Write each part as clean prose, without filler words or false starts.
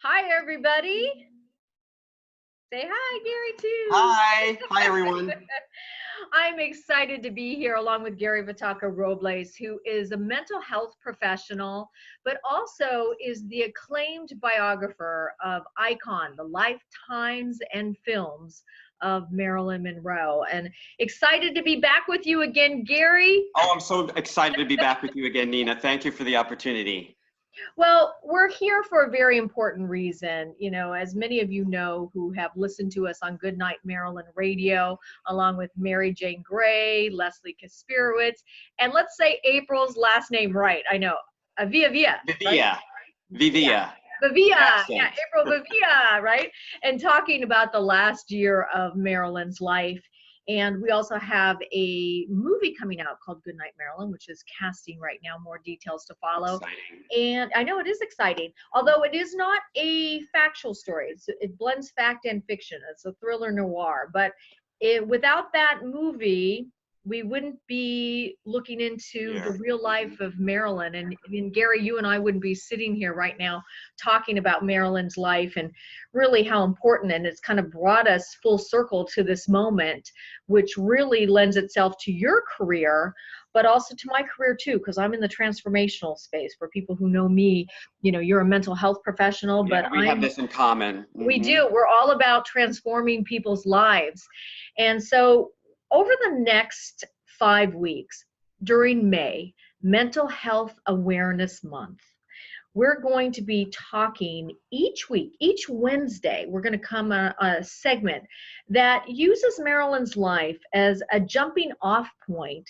Hi, everybody. Say hi, Gary, too. Hi. Hi, everyone. I'm excited to be here along with Gary Vitaka Robles, who is a mental health professional, but also is the acclaimed biographer of Icon, the lifetimes and films of Marilyn Monroe. And excited to be back with you again, Gary. Oh, I'm so excited to be back with you again, Nina. Thank you for the opportunity. Well, we're here for a very important reason. You know, as many of you know who have listened to us on Goodnight Maryland Radio, along with Mary Jane Gray, Leslie Kaspirowitz, and let's say April's last name right. I know, Avia, right? Vivia. Yeah, Vivia. Vivia, yeah, Accent. April Vivia, right? And talking about the last year of Marilyn's life. And we also have a movie coming out called Goodnight Marilyn, which is casting right now, more details to follow. Exciting. And I know it is exciting, although it is not a factual story. It blends fact and fiction. It's a thriller noir. But without that movie, we wouldn't be looking into the real life of Marilyn. And Gary, you and I wouldn't be sitting here right now talking about Marilyn's life and really how important. And it's kind of brought us full circle to this moment, which really lends itself to your career, but also to my career too, because I'm in the transformational space. For people who know me, you know, you're a mental health professional, Yeah, but we have this in common. we do. We're all about transforming people's lives. And so over the next 5 weeks during May, Mental Health Awareness Month, we're going to be talking each week, each Wednesday, we're going to come on a segment that uses Marilyn's life as a jumping off point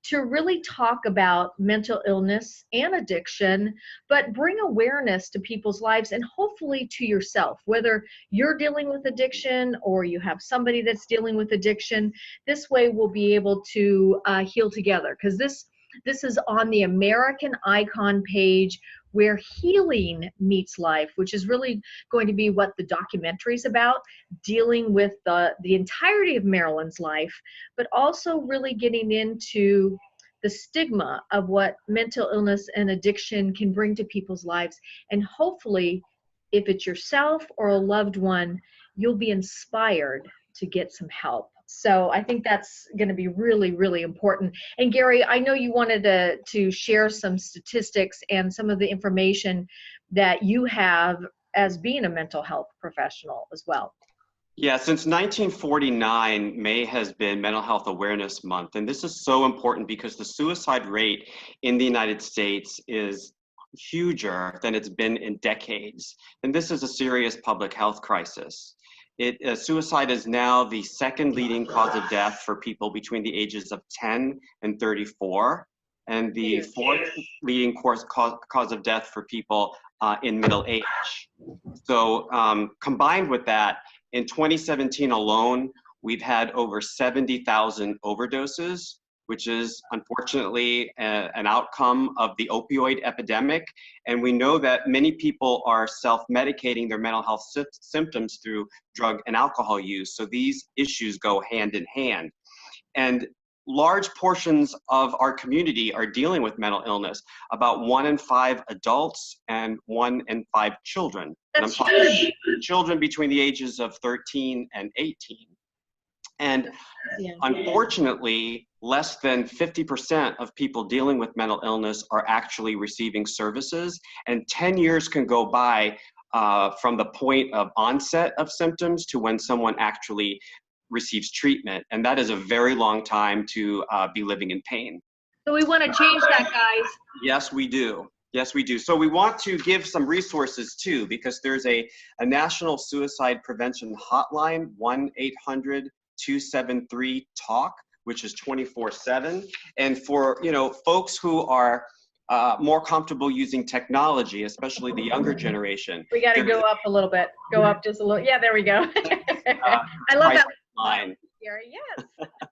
to really talk about mental illness and addiction, but bring awareness to people's lives and hopefully to yourself, whether you're dealing with addiction or you have somebody that's dealing with addiction. This way we'll be able to heal together, because this is on the American Icon page, where healing meets life, which is really going to be what the documentary is about, dealing with the entirety of Marilyn's life, but also really getting into the stigma of what mental illness and addiction can bring to people's lives. And hopefully, if it's yourself or a loved one, you'll be inspired to get some help. So I think that's going to be really, really important. And Gary, I know you wanted to share some statistics and some of the information that you have as being a mental health professional as well. Yeah, since 1949, May has been Mental Health Awareness Month. And this is so important because the suicide rate in the United States is huger than it's been in decades. And this is a serious public health crisis. Suicide is now the second leading cause of death for people between the ages of 10 and 34, and the fourth leading cause of death for people in middle age. So combined with that, in 2017 alone, we've had over 70,000 overdoses, which is unfortunately an outcome of the opioid epidemic. And we know that many people are self-medicating their mental health symptoms through drug and alcohol use. So these issues go hand in hand. And large portions of our community are dealing with mental illness. About 1 in 5 adults and 1 in 5 children. And I'm talking children between the ages of 13 and 18. And unfortunately, less than 50% of people dealing with mental illness are actually receiving services. And 10 years can go by from the point of onset of symptoms to when someone actually receives treatment. And that is a very long time to be living in pain. So we want to change that, guys. Yes, we do. Yes, we do. So we want to give some resources too, because there's a national suicide prevention hotline, 1-800-273-TALK, which is 24/7. And for, you know, folks who are more comfortable using technology, especially the younger generation. We got to go up a little bit. Go up just a little. Yeah, there we go. I love that line. Gary,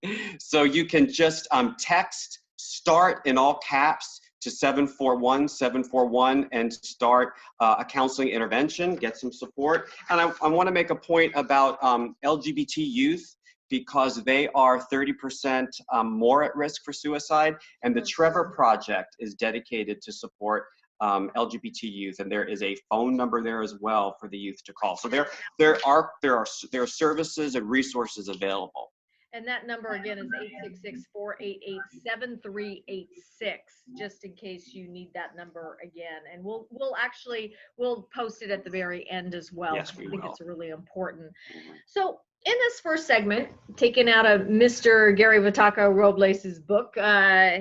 yes. So you can just text START in all caps to 741-741 and start a counseling intervention, get some support. And I want to make a point about LGBT youth, because they are 30% more at risk for suicide. And the Trevor Project is dedicated to support LGBT youth, and there is a phone number there as well for the youth to call. So there are services and resources available. And that number again is 866-488-7386, just in case you need that number again. And we'll post it at the very end as well. Yes, we I think will. it's really important. Mhm. So in this first segment, taken out of Mr. Gary Vataco Robles's book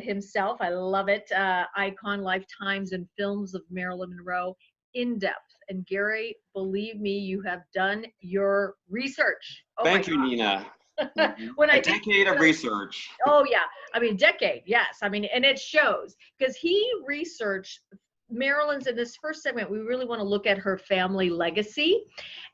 himself, I love it, Icon, Lifetimes and Films of Marilyn Monroe, in depth. And Gary, believe me, you have done your research. Oh, Thank you, Nina. When A decade of research. Oh yeah, I mean decade, yes. I mean, and it shows because he researched Marilyn's. In this first segment, we really want to look at her family legacy,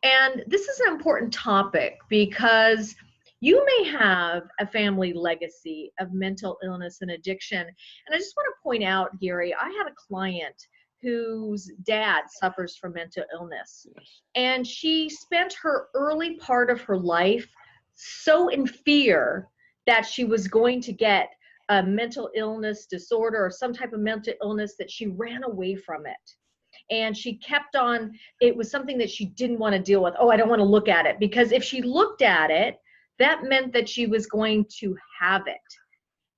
and this is an important topic because you may have a family legacy of mental illness and addiction. And I just want to point out, Gary, I had a client whose dad suffers from mental illness, and she spent her early part of her life so in fear that she was going to get a mental illness disorder or some type of mental illness that she ran away from it. And she kept on, it was something that she didn't want to deal with. Oh, I don't want to look at it. Because if she looked at it, that meant that she was going to have it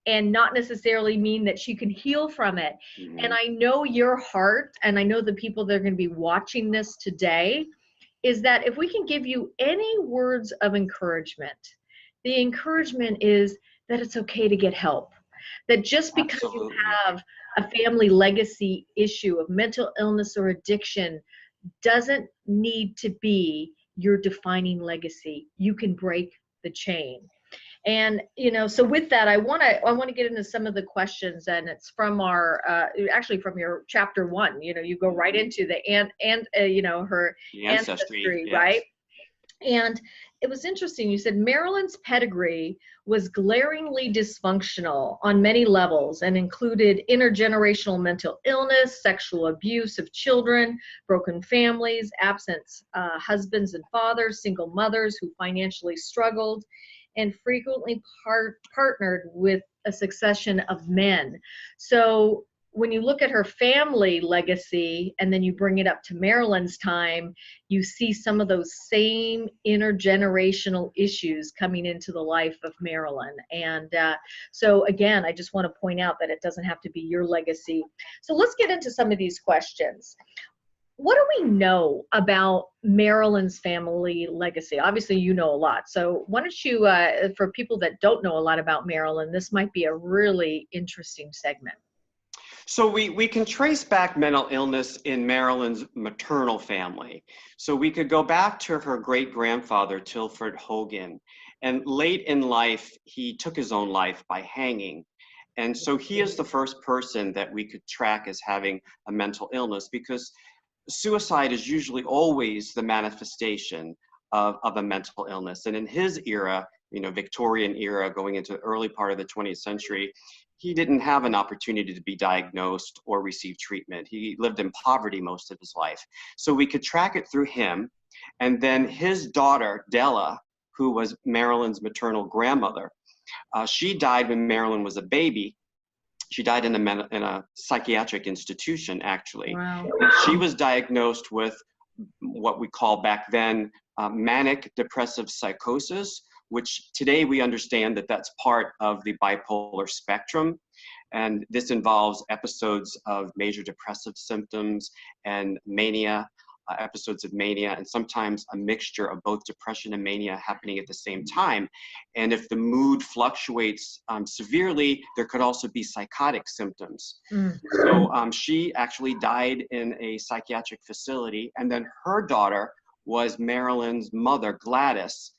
and not necessarily mean that she could heal from it. Mhm. And I know your heart, and I know the people that are going to be watching this today, is that if we can give you any words of encouragement, the encouragement is that it's okay to get help. That just because Absolutely. you have a family legacy issue of mental illness or addiction doesn't need to be your defining legacy. You can break the chain. And so with that, I want to get into some of the questions, and it's from our actually from your chapter 1. You go right into the her The ancestry, yes. right? And it was interesting. You said Marilyn's pedigree was glaringly dysfunctional on many levels and included intergenerational mental illness, sexual abuse of children, broken families, absent husbands and fathers, single mothers who financially struggled, and frequently partnered with a succession of men. So when you look at her family legacy and then you bring it up to Marilyn's time, you see some of those same intergenerational issues coming into the life of Marilyn. And so again, I just want to point out that it doesn't have to be your legacy. So let's get into some of these questions. What do we know about Marilyn's family legacy? Obviously, you know a lot. So why don't you, for people that don't know a lot about Marilyn, this might be a really interesting segment. So we can trace back mental illness in Marilyn's maternal family. So we could go back to her great-grandfather, Tilford Hogan. And late in life, he took his own life by hanging. And so he is the first person that we could track as having a mental illness, because suicide is usually always the manifestation of a mental illness. And in his era, Victorian era, going into the early part of the 20th century, he didn't have an opportunity to be diagnosed or receive treatment. He lived in poverty most of his life. So we could track it through him. And then his daughter, Della, who was Marilyn's maternal grandmother, she died when Marilyn was a baby. She died in a psychiatric institution, actually. Wow. And she was diagnosed with what we call back then manic depressive psychosis, which today we understand that that's part of the bipolar spectrum. And this involves episodes of major depressive symptoms and mania, episodes of mania, and sometimes a mixture of both depression and mania happening at the same time. And if the mood fluctuates severely, there could also be psychotic symptoms. So she actually died in a psychiatric facility. And then her daughter was Marilyn's mother, Gladys.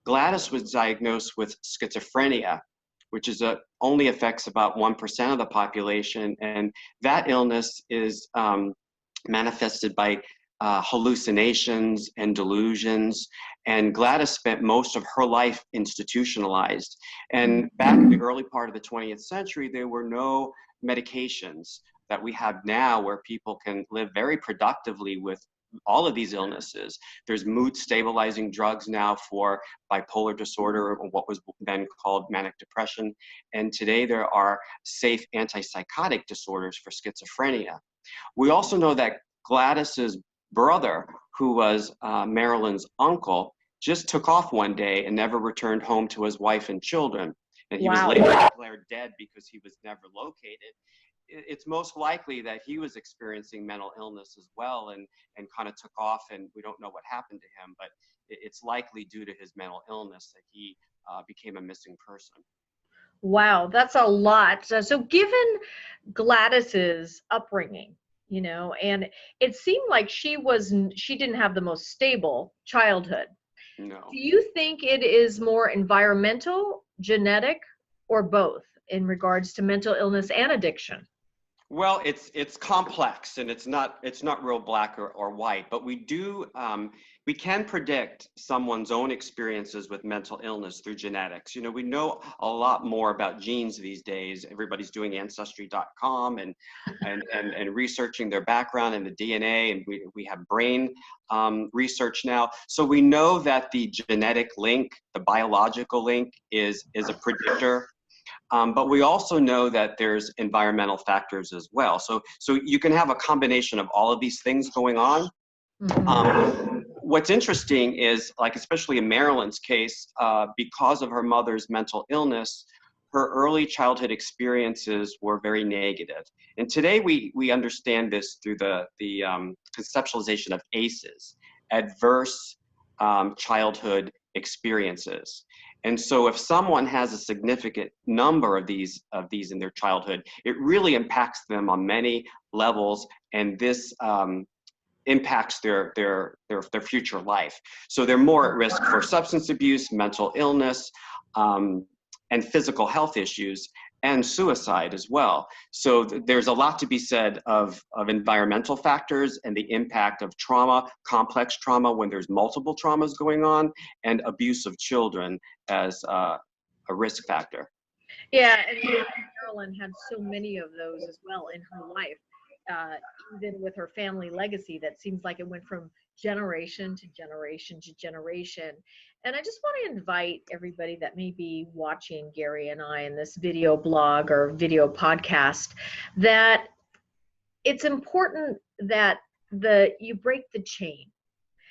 Gladys was diagnosed with schizophrenia, which only affects about 1% of the population. And that illness is manifested by hallucinations and delusions. And Gladys spent most of her life institutionalized. And back in the early part of the 20th century, there were no medications that we have now where people can live very productively with all of these illnesses. There's mood stabilizing drugs now for bipolar disorder, or what was then called manic depression. And today there are safe antipsychotic disorders for schizophrenia. We also know that Gladys's brother, who was Marilyn's uncle, just took off one day and never returned home to his wife and children. And he was Wow. later declared dead because he was never located. It's most likely that he was experiencing mental illness as well and kind of took off, and we don't know what happened to him, but it's likely due to his mental illness that he became a missing person. Wow, that's a lot. So given Gladys's upbringing, you know, and it seemed like she didn't have the most stable childhood. No. Do you think it is more environmental, genetic, or both in regards to mental illness and addiction? Well, it's complex, and it's not real black or white, but we can predict someone's own experiences with mental illness through genetics. You know, we know a lot more about genes these days. Everybody's doing ancestry.com and researching their background and the DNA, and we have brain research now. So we know that the genetic link, the biological link, is a predictor. But we also know that there's environmental factors as well. So you can have a combination of all of these things going on. What's interesting is, like, especially in Marilyn's case, because of her mother's mental illness, her early childhood experiences were very negative. And today we understand this through the conceptualization of ACEs, adverse childhood experiences. And so if someone has a significant number of these in their childhood, it really impacts them on many levels, and this impacts their future life. So they're more at risk for substance abuse, mental illness, and physical health issues, and suicide as well. So there's a lot to be said of environmental factors and the impact of trauma, complex trauma when there's multiple traumas going on, and abuse of children as a risk factor. Yeah, and Marilyn had so many of those as well in her life, even with her family legacy that seems like it went from generation to generation to generation. And I just want to invite everybody that may be watching Gary and I in this video blog or video podcast that it's important that you break the chain.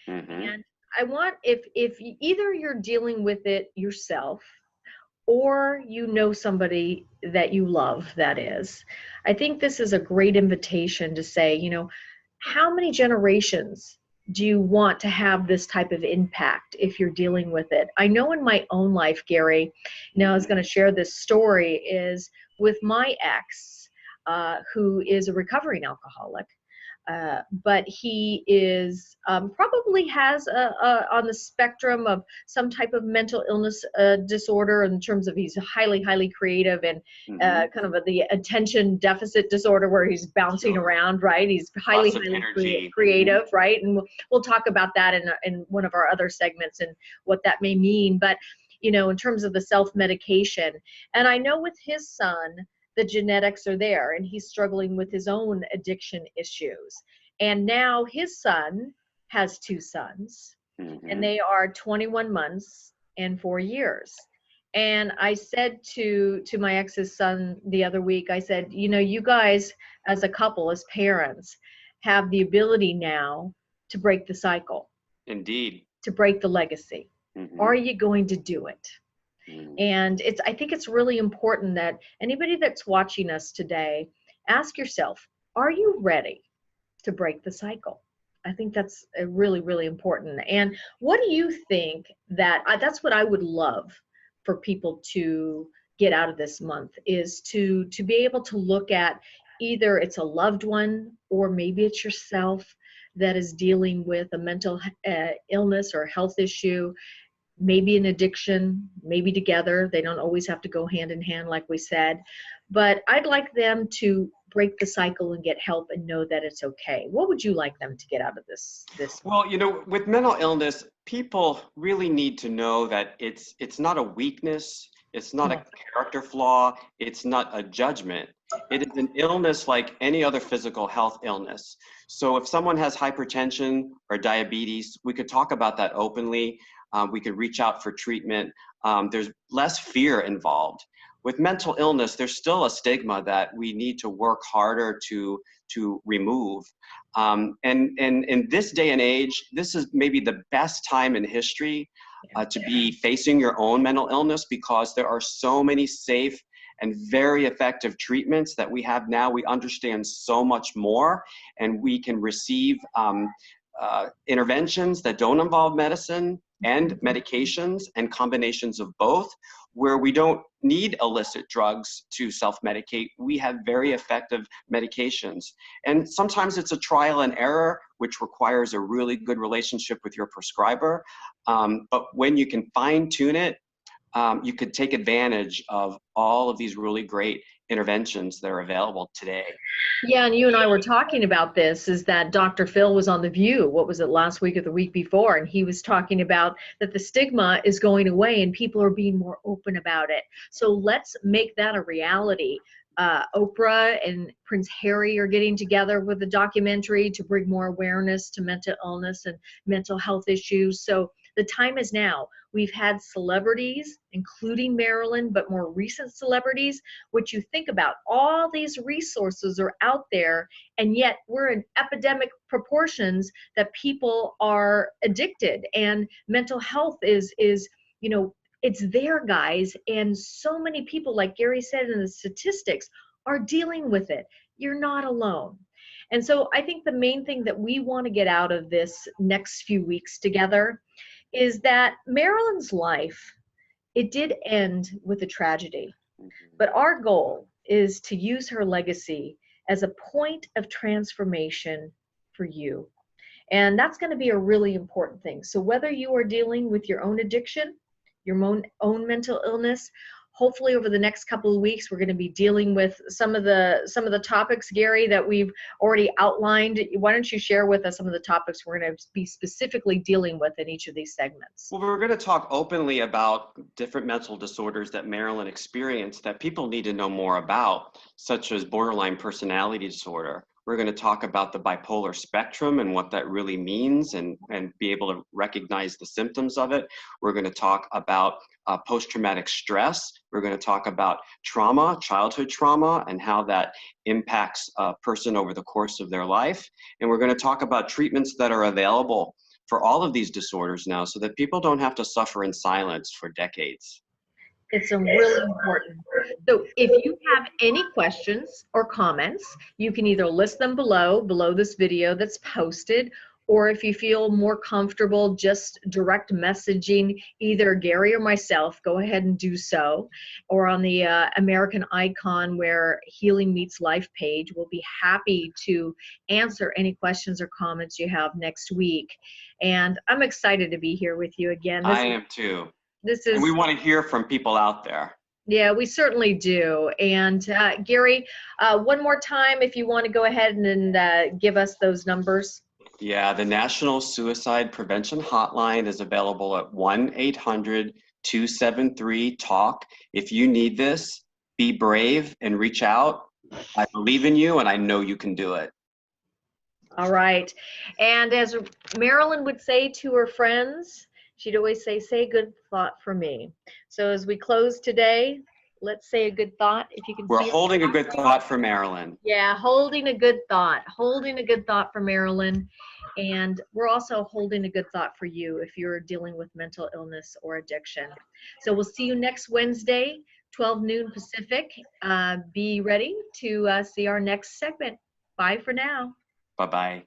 And I want, if either you're dealing with it yourself or you know somebody that you love, that is, I think this is a great invitation to say, you know, how many generations do you want to have this type of impact if you're dealing with it? I know in my own life, Gary, now I was going to share this story, is with my ex, who is a recovering alcoholic. But he is probably has on the spectrum of some type of mental illness disorder, in terms of he's highly creative and kind of the attention deficit disorder where he's bouncing around, right? He's highly creative, right? And we'll talk about that in one of our other segments and what that may mean. But, you know, in terms of the self-medication, and I know with his son, the genetics are there, and he's struggling with his own addiction issues. And now his son has two sons, and they are 21 months and 4 years. And I said to my ex's son the other week, I said, you know, you guys as a couple, as parents, have the ability now to break the cycle. Indeed. To break the legacy. Are you going to do it? And I think it's really important that anybody that's watching us today, ask yourself, are you ready to break the cycle? I think that's really important. And what do you think that's what I would love for people to get out of this month, is to be able to look at either it's a loved one or maybe it's yourself that is dealing with a mental illness or health issue, maybe an addiction, maybe together. They don't always have to go hand in hand, like we said. But I'd like them to break the cycle and get help and know that it's okay. What would you like them to get out of this? Well, you know, with mental illness, people really need to know that it's not a weakness. It's not a character flaw. It's not a judgment. It is an illness like any other physical health illness. So if someone has hypertension or diabetes, we could talk about that openly. We could reach out for treatment. There's less fear involved. with mental illness, there's still a stigma that we need to work harder to remove. And in this day and age, this is maybe the best time in history to be facing your own mental illness, because there are so many safe and very effective treatments that we have now. We understand so much more, and we can receive interventions that don't involve medicine and medications and combinations of both, where we don't need illicit drugs to self-medicate. We have very effective medications. And sometimes it's a trial and error, which requires a really good relationship with your prescriber. But when you can fine tune it, you could take advantage of all of these really great interventions that are available today. Yeah, and you and I were talking about this, is that Dr. Phil was on The View, what was it, last week or the week before, and he was talking about that the stigma is going away and people are being more open about it. So let's make that a reality. Oprah and Prince Harry are getting together with a documentary to bring more awareness to mental illness and mental health issues. So the time is now. We've had celebrities, including Marilyn, but more recent celebrities, which you think about, all these resources are out there, and yet we're in epidemic proportions that people are addicted, and mental health is, you know, it's there, guys, and so many people, like Gary said in the statistics, are dealing with it. You're not alone. And so I think the main thing that we want to get out of this next few weeks together is that Marilyn's life, it did end with a tragedy, but our goal is to use her legacy as a point of transformation for you. And that's going to be a really important thing. So whether you are dealing with your own addiction, your own mental illness, hopefully over the next couple of weeks, we're going to be dealing with some of the topics, Gary, that we've already outlined. Why don't you share with us some of the topics we're going to be specifically dealing with in each of these segments? Well, we're going to talk openly about different mental disorders that Marilyn experienced that people need to know more about, such as borderline personality disorder. We're going to talk about the bipolar spectrum and what that really means, and be able to recognize the symptoms of it. We're going to talk about post-traumatic stress. We're going to talk about trauma, childhood trauma, and how that impacts a person over the course of their life. And we're going to talk about treatments that are available for all of these disorders now, so that people don't have to suffer in silence for decades. It's a really important. So if you have any questions or comments, you can either list them below this video that's posted, or if you feel more comfortable just direct messaging either Gary or myself, go ahead and do so. Or on the American Icon where Healing Meets Life page, we'll be happy to answer any questions or comments you have next week. And I'm excited to be here with you again. I am too. And we want to hear from people out there. Yeah, we certainly do. And Gary, one more time, if you want to go ahead and give us those numbers. Yeah, the National Suicide Prevention Hotline is available at 1-800-273-TALK. If you need this, be brave and reach out. I believe in you, and I know you can do it. All right. And as Marilyn would say to her friends, she'd always say a good thought for me. So as we close today, let's say a good thought. If you can. We're holding a good thought for Marilyn. Yeah, holding a good thought for Marilyn. And we're also holding a good thought for you if you're dealing with mental illness or addiction. So we'll see you next Wednesday, 12 noon Pacific. Be ready to see our next segment. Bye for now. Bye-bye.